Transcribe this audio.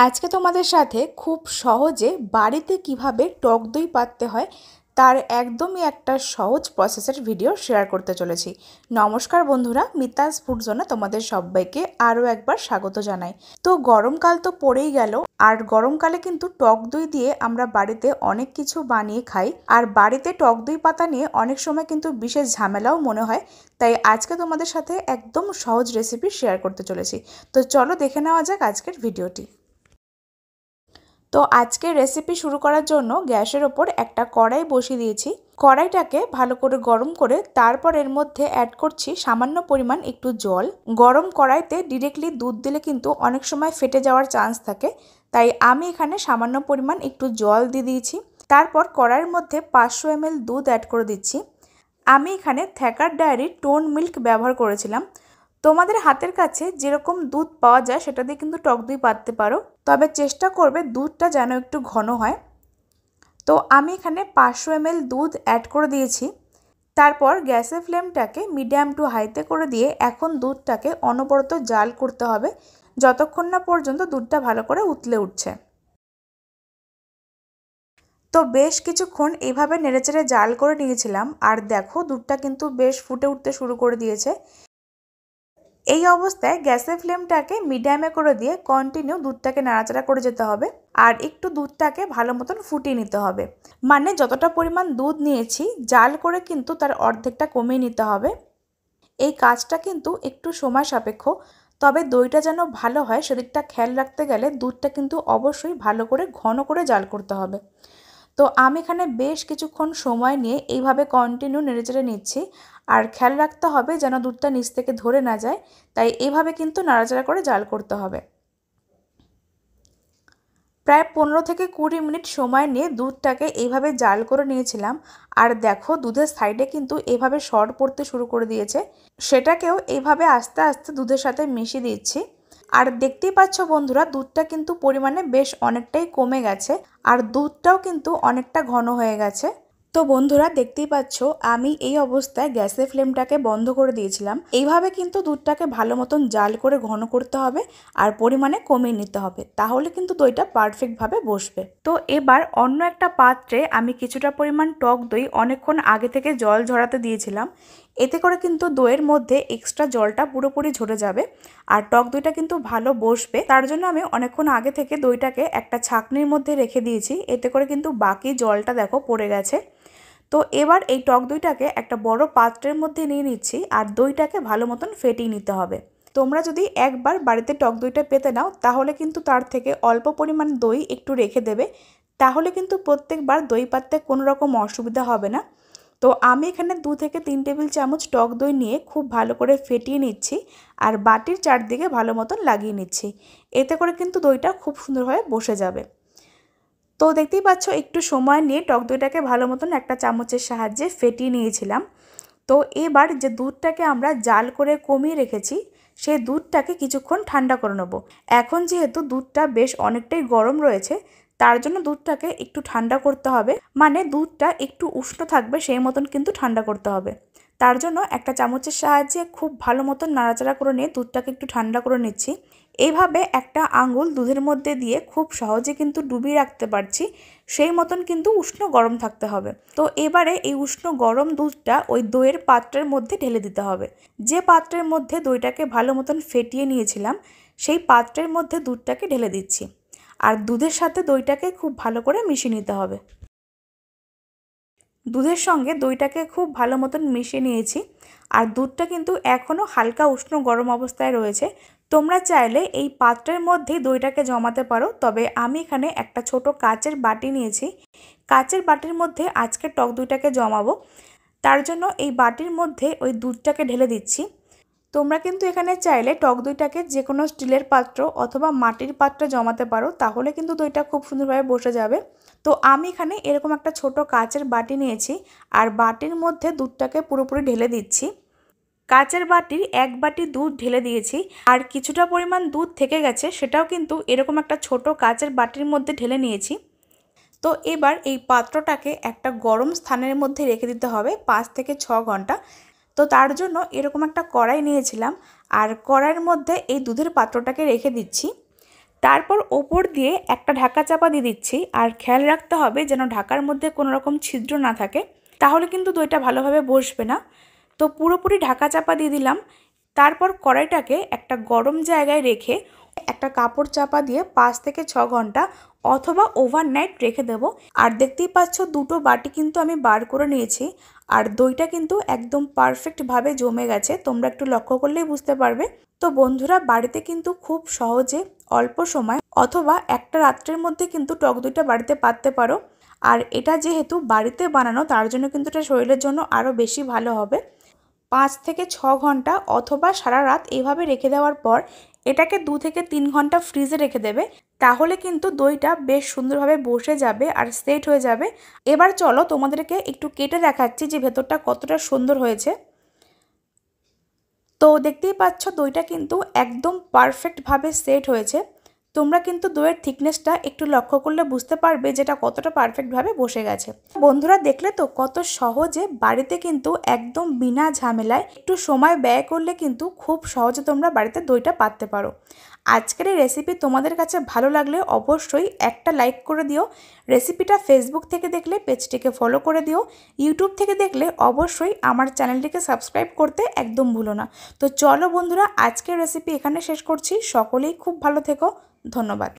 আজকে তোমাদের সাথে খুব সহজে বাড়িতে কিভাবে টক দই পাততে হয় তার একদমই একটা সহজ প্রসেসের ভিডিও শেয়ার করতে চলেছি। নমস্কার বন্ধুরা, মিতাস ফুড জোনে তোমাদের সবাইকে আরও একবার স্বাগত জানাই। তো গরমকাল তো পড়েই গেল, আর গরমকালে কিন্তু টক দই দিয়ে আমরা বাড়িতে অনেক কিছু বানিয়ে খাই, আর বাড়িতে টক দই পাতা নিয়ে অনেক সময় কিন্তু বিশেষ ঝামেলাও মনে হয়। তাই আজকে তোমাদের সাথে একদম সহজ রেসিপি শেয়ার করতে চলেছি। তো চলো দেখে নেওয়া যাক আজকের ভিডিওটি। তো আজকের রেসিপি শুরু করার জন্য গ্যাসের ওপর একটা কড়াই বসিয়ে দিয়েছি। কড়াইটাকে ভালো করে গরম করে তারপর এর মধ্যে অ্যাড করছি সামান্য পরিমাণ একটু জল। গরম কড়াইতে ডিরেক্টলি দুধ দিলে কিন্তু অনেক সময় ফেটে যাওয়ার চান্স থাকে, তাই আমি এখানে সামান্য পরিমাণ একটু জল দিয়ে দিয়েছি। তারপর কড়াইয়ের মধ্যে 500 ml দুধ অ্যাড করে দিচ্ছি। আমি এখানে থ্যাকার ডায়েরির টোন মিল্ক ব্যবহার করেছিলাম। তোমাদের হাতের কাছে যেরকম দুধ পাওয়া যায় সেটা দিয়ে কিন্তু টক দই পাততে পারো, তবে চেষ্টা করবে দুধটা যেন একটু ঘন হয়। তো আমি এখানে 500 ml দুধ অ্যাড করে দিয়েছি। তারপর গ্যাসের ফ্লেমটাকে মিডিয়াম টু হাইতে করে দিয়ে এখন দুধটাকে অনবরত জাল করতে হবে যতক্ষণ না পর্যন্ত দুধটা ভালো করে উতলে উঠছে। তো বেশ কিছুক্ষণ এইভাবে নেড়েচেড়ে জাল করে নিয়েছিলাম, আর দেখো দুধটা কিন্তু বেশ ফুটে উঠতে শুরু করে দিয়েছে। এই অবস্থায় গ্যাসের ফ্লেমটাকে মিডিয়ামে করে দিয়ে কন্টিনিউ দুধটাকে নাড়াচাড়া করে যেতে হবে, আর একটু দুধটাকে ভালো মতন ফুটিয়ে নিতে হবে। মানে যতটা পরিমাণ দুধ নিয়েছি জাল করে কিন্তু তার অর্ধেকটা কমিয়ে নিতে হবে। এই কাজটা কিন্তু একটু সময় সাপেক্ষ, তবে দইটা যেন ভালো হয় সেদিকটা খেয়াল রাখতে গেলে দুধটা কিন্তু অবশ্যই ভালো করে ঘন করে জাল করতে হবে। তো আমি এখানে বেশ কিছুক্ষণ সময় নিয়ে এইভাবে কন্টিনিউ নেড়েচেড়ে নিচ্ছি, আর খেয়াল রাখতে হবে যেন দুধটা নিচ থেকে ধরে না যায়, তাই এইভাবে কিন্তু নাড়াচাড়া করে জাল করতে হবে। প্রায় 15 থেকে 20 মিনিট সময় নিয়ে দুধটাকে এইভাবে জাল করে নিয়েছিলাম, আর দেখো দুধের সাইডে কিন্তু এইভাবে সর পড়তে শুরু করে দিয়েছে। সেটাকেও এইভাবে আস্তে আস্তে দুধের সাথে মিশিয়ে দিচ্ছি। আর দেখতেই পাচ্ছ বন্ধুরা, দুধটা কিন্তু পরিমাণে বেশ অনেকটাই কমে গেছে, আর দুধটাও কিন্তু অনেকটা ঘন হয়ে গেছে। তো বন্ধুরা দেখতেই পাচ্ছ আমি এই অবস্থায় গ্যাসের ফ্লেমটাকে বন্ধ করে দিয়েছিলাম। এইভাবে কিন্তু দুধটাকে ভালো মতন জাল করে ঘন করতে হবে আর পরিমাণে কমিয়ে নিতে হবে, তাহলে কিন্তু দইটা পারফেক্টভাবে বসবে। তো এবার অন্য একটা পাত্রে আমি কিছুটা পরিমাণ টক দই অনেকক্ষণ আগে থেকে জল ঝরাতে দিয়েছিলাম। এতে করে কিন্তু দইয়ের মধ্যে এক্সট্রা জলটা পুরোপুরি ঝরে যাবে, আর টক দইটা কিন্তু ভালো বসবে। তার জন্য আমি অনেকক্ষণ আগে থেকে দইটাকে একটা ছাঁকনির মধ্যে রেখে দিয়েছি, এতে করে কিন্তু বাকি জলটা দেখো পড়ে গেছে। তো এবার এই টক দইটাকে একটা বড় পাত্রের মধ্যে নিয়ে নিচ্ছি, আর দইটাকে ভালো মতন ফেটিয়ে নিতে হবে। তোমরা যদি একবার বাড়িতে টক দইটা পেতে নাও তাহলে কিন্তু তার থেকে অল্প পরিমাণ দই একটু রেখে দেবে, তাহলে কিন্তু প্রত্যেকবার দই পাততে কোনো রকম অসুবিধা হবে না। তো আমি এখানে 2 থেকে 3 টেবিল চামচ টক দই নিয়ে খুব ভালো করে ফেটিয়ে নিচ্ছি, আর বাটির চারদিকে ভালো মতন লাগিয়ে নিচ্ছি। এতে করে কিন্তু দইটা খুব সুন্দরভাবে বসে যাবে। তো দেখতেই পাচ্ছ একটু সময় নিয়ে টক দইটাকে ভালো মতন একটা চামচের সাহায্যে ফেটিয়ে নিয়েছিলাম। তো এবার যে দুধটাকে আমরা জাল করে কমিয়ে রেখেছি সেই দুধটাকে কিছুক্ষণ ঠান্ডা করে নেব। এখন যেহেতু দুধটা বেশ অনেকটাই গরম রয়েছে, তার জন্য দুধটাকে একটু ঠান্ডা করতে হবে, মানে দুধটা একটু উষ্ণ থাকবে সেই মতন কিন্তু ঠান্ডা করতে হবে। তার জন্য একটা চামচের সাহায্যে খুব ভালো মতন নাড়াচাড়া করে নিয়ে দুধটাকে একটু ঠান্ডা করে নিচ্ছি। এইভাবে একটা আঙুল দুধের মধ্যে দিয়ে খুব সহজে কিন্তু ডুবিয়ে রাখতে পারছি, সেই মতন কিন্তু উষ্ণ গরম থাকতে হবে। তো এবারে এই উষ্ণ গরম দুধটা ওই দইয়ের পাত্রের মধ্যে ঢেলে দিতে হবে। যে পাত্রের মধ্যে দইটাকে ভালো মতন ফেটিয়ে নিয়েছিলাম সেই পাত্রের মধ্যে দুধটাকে ঢেলে দিচ্ছি, আর দুধের সাথে দইটাকে খুব ভালো করে মিশিয়ে নিতে হবে। দুধের সঙ্গে দইটাকে খুব ভালো মতন মিশিয়ে নিয়েছি, আর দুধটা কিন্তু এখনও হালকা উষ্ণ গরম অবস্থায় রয়েছে। তোমরা চাইলে এই পাত্রের মধ্যেই দইটাকে জমাতে পারো, তবে আমি এখানে একটা ছোট কাচের বাটি নিয়েছি। কাচের বাটির মধ্যে আজকে টক দইটাকে জমাবো, তার জন্য এই বাটির মধ্যে ওই দুধটাকে ঢেলে দিচ্ছি। তোমরা কিন্তু এখানে চাইলে টক দইটাকে যে কোনো স্টিলের পাত্র অথবা মাটির পাত্রে জমাতে পারো, তাহলে কিন্তু দইটা খুব সুন্দরভাবে বসে যাবে। তো আমি এখানে এরকম একটা ছোট কাচের বাটি নিয়েছি, আর বাটির মধ্যে দুধটাকে পুরোপুরি ঢেলে দিচ্ছি। কাচের বাটির 1 বাটি দুধ ঢেলে দিয়েছি, আর কিছুটা পরিমাণ দুধ থেকে গেছে সেটাও কিন্তু এরকম একটা ছোট কাচের বাটির মধ্যে ঢেলে নিয়েছি। তো এবার এই পাত্রটাকে একটা গরম স্থানের মধ্যে রেখে দিতে হবে 5 থেকে 6 ঘন্টা। তো তার জন্য এরকম একটা কড়াই নিয়েছিলাম, আর কড়াইয়ের মধ্যে এই দুধের পাত্রটাকে রেখে দিচ্ছি। তারপর ওপর দিয়ে একটা ঢাকা চাপা দিয়ে দিচ্ছি। আর খেয়াল রাখতে হবে যেন ঢাকার মধ্যে কোনো রকম ছিদ্র না থাকে, তাহলে কিন্তু দইটা ভালোভাবে বসবে না। তো পুরোপুরি ঢাকা চাপা দিয়ে দিলাম। তারপর কড়াইটাকে একটা গরম জায়গায় রেখে একটা কাপড় চাপা দিয়ে 5 থেকে 6 ঘন্টা অথবা ওভারনাইট রেখে দেব। আর দেখতেই পাচ্ছ দুটো বাটি কিন্তু আমি বার করে নিয়েছি। আর দইটা কিন্তু একদম পারফেক্টভাবে জমে গেছে, তোমরা একটু লক্ষ্য করলেই বুঝতে পারবে। তো বন্ধুরা, বাড়িতে কিন্তু খুব সহজে অল্প সময় অথবা একটা রাত্রের মধ্যে কিন্তু টক দইটা বাড়িতে পাততে পারো। আর এটা যেহেতু বাড়িতে বানানো, তার জন্য কিন্তু এটা শরীরের জন্য আরও বেশি ভালো হবে। 5 থেকে 6 ঘন্টা অথবা সারা রাত এইভাবে রেখে দেওয়ার পর এটাকে 2 থেকে 3 ঘন্টা ফ্রিজে রেখে দেবে। তাহলে কিন্তু দইটা বেশ সুন্দরভাবে বসে যাবে আর সেট হয়ে যাবে। এবার চলো তোমাদেরকে একটু কেটে দেখাচ্ছি যে ভেতরটা কতটা সুন্দর হয়েছে। তো দেখতেই পাচ্ছ দইটা কিন্তু একদম পারফেক্টভাবে সেট হয়েছে। তোমরা কিন্তু দইয়ের থিকনেসটা একটু লক্ষ্য করলে বুঝতে পারবে যেটা কতটা পারফেক্টভাবে বসে গেছে। বন্ধুরা, দেখলে তো কত সহজে বাড়িতে কিন্তু একদম বিনা ঝামেলায় একটু সময় ব্যয় করলে কিন্তু খুব সহজে তোমরা বাড়িতে দইটা পাততে পারো। আজকের এই রেসিপি তোমাদের কাছে ভালো লাগলে অবশ্যই একটা লাইক করে দিও। রেসিপিটা ফেসবুক থেকে দেখলে পেজটিকে ফলো করে দিও। ইউটিউব থেকে দেখলে অবশ্যই আমার চ্যানেলটিকে সাবস্ক্রাইব করতে একদম ভুলো না। তো চলো বন্ধুরা, আজকের রেসিপি এখানে শেষ করছি। সকলেই খুব ভালো থেকো। ধন্যবাদ।